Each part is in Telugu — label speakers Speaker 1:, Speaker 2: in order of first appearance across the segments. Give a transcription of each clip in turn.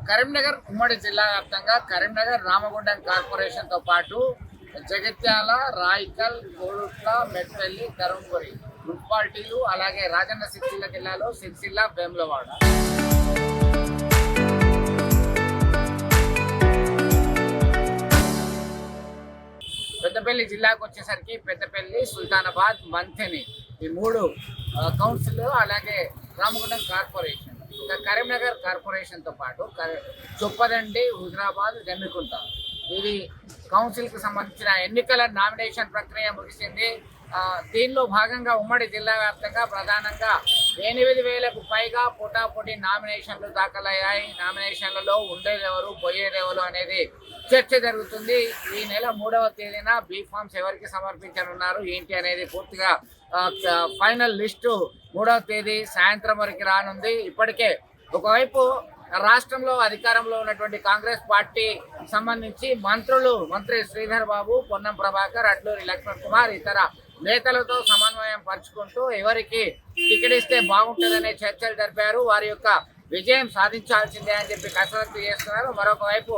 Speaker 1: కరీంనగర్ ఉమ్మడి జిల్లా వ్యాప్తంగా కరీంనగర్ రామగుండం కార్పొరేషన్తో పాటు జగిత్యాల, రాయికల్, కోరుట్ల, మెట్పల్లి, ధర్మపురి మున్సిపాలిటీలు, అలాగే రాజన్న సిరిసిల్ల జిల్లాలో సిరిసిల్ల, వేములవాడ. పెద్దపల్లి జిల్లాకు వచ్చేసరికి పెద్దపల్లి, సుల్తానాబాద్, మంథని ఈ మూడు కౌన్సిల్, అలాగే రామగుండం కార్పొరేషన్. ఇంకా కరీంనగర్ కార్పొరేషన్తో పాటు చొప్పదండి, హుజరాబాద్, జమ్మికుంట ఇది కౌన్సిల్కి సంబంధించిన ఎన్నికల నామినేషన్ ప్రక్రియ ముగిసింది. దీనిలో భాగంగా ఉమ్మడి జిల్లా వ్యాప్తంగా ప్రధానంగా 8,000కు పైగా పోటాపోటీ నామినేషన్లు దాఖలయ్యాయి. నామినేషన్లలో ఉండేదెవరు, పోయేదెవరు అనేది చర్చ జరుగుతుంది. ఈ నెల 3వ తేదీన బీఫామ్స్ ఎవరికి సమర్పించనున్నారు ఏంటి అనేది పూర్తిగా ఫైనల్ లిస్టు 3వ తేదీ సాయంత్రం వరకు రానుంది. ఇప్పటికే ఒకవైపు రాష్ట్రంలో అధికారంలో ఉన్నటువంటి కాంగ్రెస్ పార్టీ సంబంధించి మంత్రి శ్రీధర్ బాబు, పొన్నం ప్రభాకర్, అడ్లూరి లక్ష్మణ్ కుమార్ ఇతర నేతలతో సమన్వయం పరుచుకుంటూ ఎవరికి టికెట్ ఇస్తే బాగుంటుందనే చర్చలు జరిపారు. వారి యొక్క విజయం సాధించాల్సిందే అని చెప్పి కసరత్తు చేస్తున్నారు. మరొక వైపు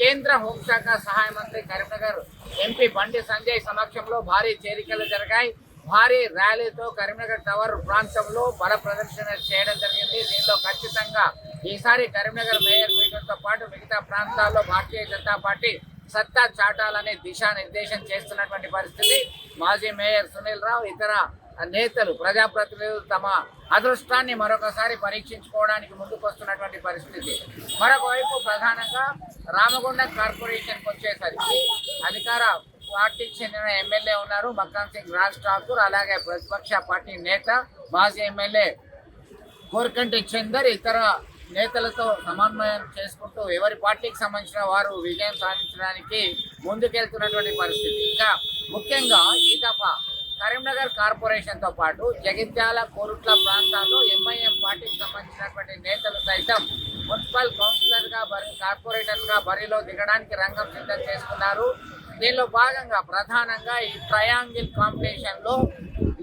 Speaker 1: కేంద్ర హోంశాఖ సహాయ మంత్రి కరీంనగర్ ఎంపీ బండి సంజయ్ సమక్షంలో భారీ చేరికలు జరిగాయి. భారీ ర్యాలీతో కరీంనగర్ టవర్ ప్రాంతంలో బల ప్రదర్శన చేయడం జరిగింది. దీనిలో ఖచ్చితంగా ఈసారి కరీంనగర్ మేయర్ పీఠంతో పాటు మిగతా ప్రాంతాల్లో భారతీయ జనతా పార్టీ సత్తా చాటాలనే దిశానిర్దేశం చేస్తున్నటువంటి పరిస్థితి. మాజీ మేయర్ సునీల్ రావు, ఇతర నేతలు, ప్రజాప్రతినిధులు తమ అదృష్టాన్ని మరొకసారి పరీక్షించుకోవడానికి ముందుకు వస్తున్నటువంటి పరిస్థితి. మరొక వైపు ప్రధానంగా రామగుండం కార్పొరేషన్కి వచ్చేసరికి అధికార పార్టీకి చెందిన ఎమ్మెల్యే ఉన్నారు మక్కాన్ సింగ్ రాజ్ ఠాకూర్, అలాగే ప్రతిపక్ష పార్టీ నేత మాజీ ఎమ్మెల్యే కోరకంటి చందర్ ఇతర నేతలతో సమన్వయం చేసుకుంటూ ఎవరి పార్టీకి సంబంధించిన వారు విజయం సాధించడానికి ముందుకెళ్తున్నటువంటి పరిస్థితి. ఇంకా ముఖ్యంగా ఈ దఫా కరీంనగర్ కార్పొరేషన్తో పాటు జగిత్యాల, కోరుట్ల ప్రాంతాల్లో ఎంఐఎం పార్టీకి సంబంధించినటువంటి నేతలు సైతం మున్సిపల్ కౌన్సిలర్గా కార్పొరేటర్గా బరిలో దిగడానికి రంగం సిద్ధం చేసుకున్నారు. దీనిలో భాగంగా ప్రధానంగా ఈ ట్రయాంగిల్ కాంపిటీషన్లో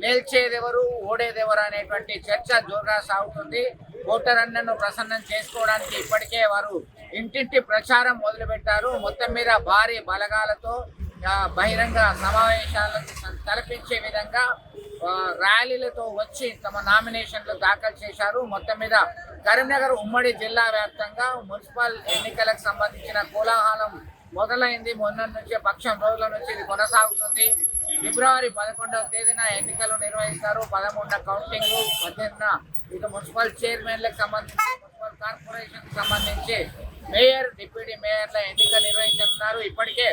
Speaker 1: నిలిచేదెవరు, ఓడేదెవరు అనేటువంటి చర్చ జోరుగా సాగుతుంది. ఓటరన్నను ప్రసన్నం చేసుకోవడానికి ఇప్పటికే వారు ఇంటింటి ప్రచారం మొదలుపెట్టారు. మొత్తం మీద భారీ బలగాలతో బహిరంగ సమావేశాలకు తలపించే విధంగా ర్యాలీలతో వచ్చి తమ నామినేషన్లు దాఖలు చేశారు. మొత్తం మీద కరీంనగర్ ఉమ్మడి జిల్లా వ్యాప్తంగా మున్సిపల్ ఎన్నికలకు సంబంధించిన కోలాహలం మొదలైంది. మొన్న నుంచి పక్షం రోజుల నుంచి ఇది కొనసాగుతుంది. ఫిబ్రవరి 11వ తేదీన ఎన్నికలు నిర్వహిస్తారు. 13 కౌంటింగ్, 18న ఇక మున్సిపల్ చైర్మన్లకు సంబంధించి, మున్సిపల్ కార్పొరేషన్కి సంబంధించి మేయర్, డిప్యూటీ మేయర్ల ఎన్నిక నిర్వహించనున్నారు. ఇప్పటికే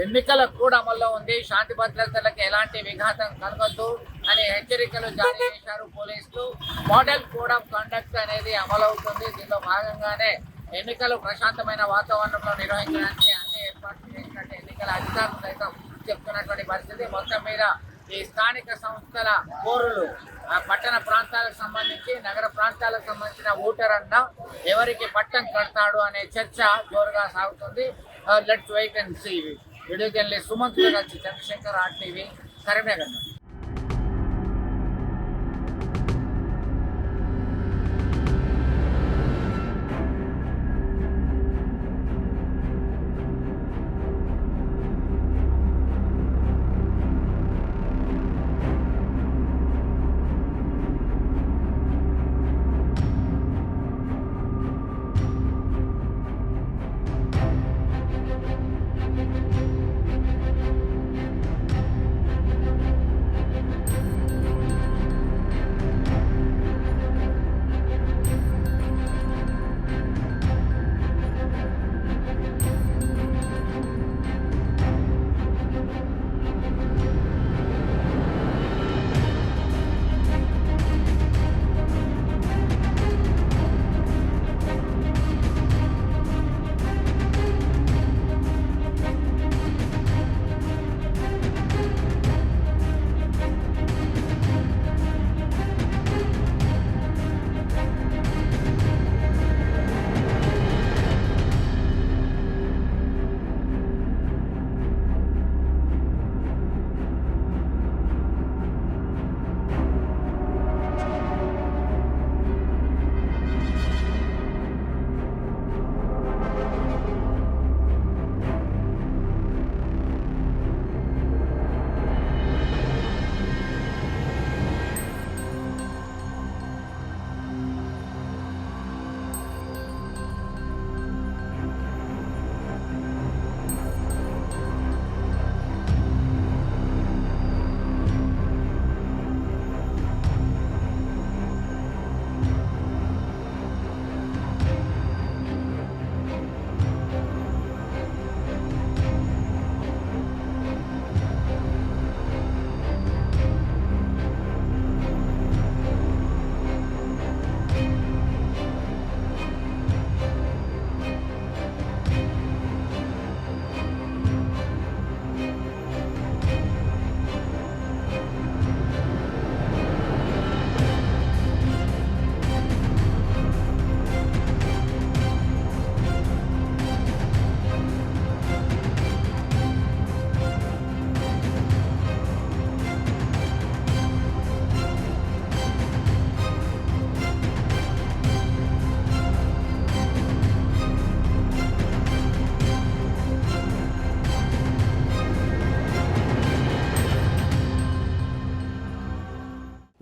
Speaker 1: ఎన్నికల కూడా అమల్లో ఉంది. శాంతి భద్రతలకు ఎలాంటి విఘాతం కలగొద్దు అని హెచ్చరికలు జారీ చేశారు పోలీసులు. మోడల్ కోడ్ ఆఫ్ కండక్ట్ అనేది అమలవుతుంది. దీనిలో భాగంగానే ఎన్నికలు ప్రశాంతమైన వాతావరణంలో నిర్వహించడానికి అన్ని ఏర్పాట్లు చేసినట్టు ఎన్నికల అధికారులు సైతం చెప్తున్నటువంటి పరిస్థితి. మొత్తం మీద ఈ స్థానిక సంస్థల పోరులు, పట్టణ ప్రాంతాలకు సంబంధించి, నగర ప్రాంతాలకు సంబంధించిన ఓటర్ అన్న ఎవరికి పట్టం కడతాడు అనే చర్చ జోరుగా సాగుతుంది. Let's wait and see. Video journalist Sumanth కలిసి Chandrashekar, RTV, Karimnagar.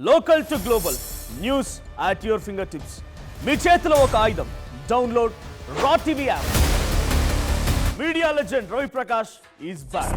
Speaker 2: Local to global news at your fingertips. మీ చేతిలో ఒక ఆయుధం. Download raw TV app. Media legend Ravi Prakash is back.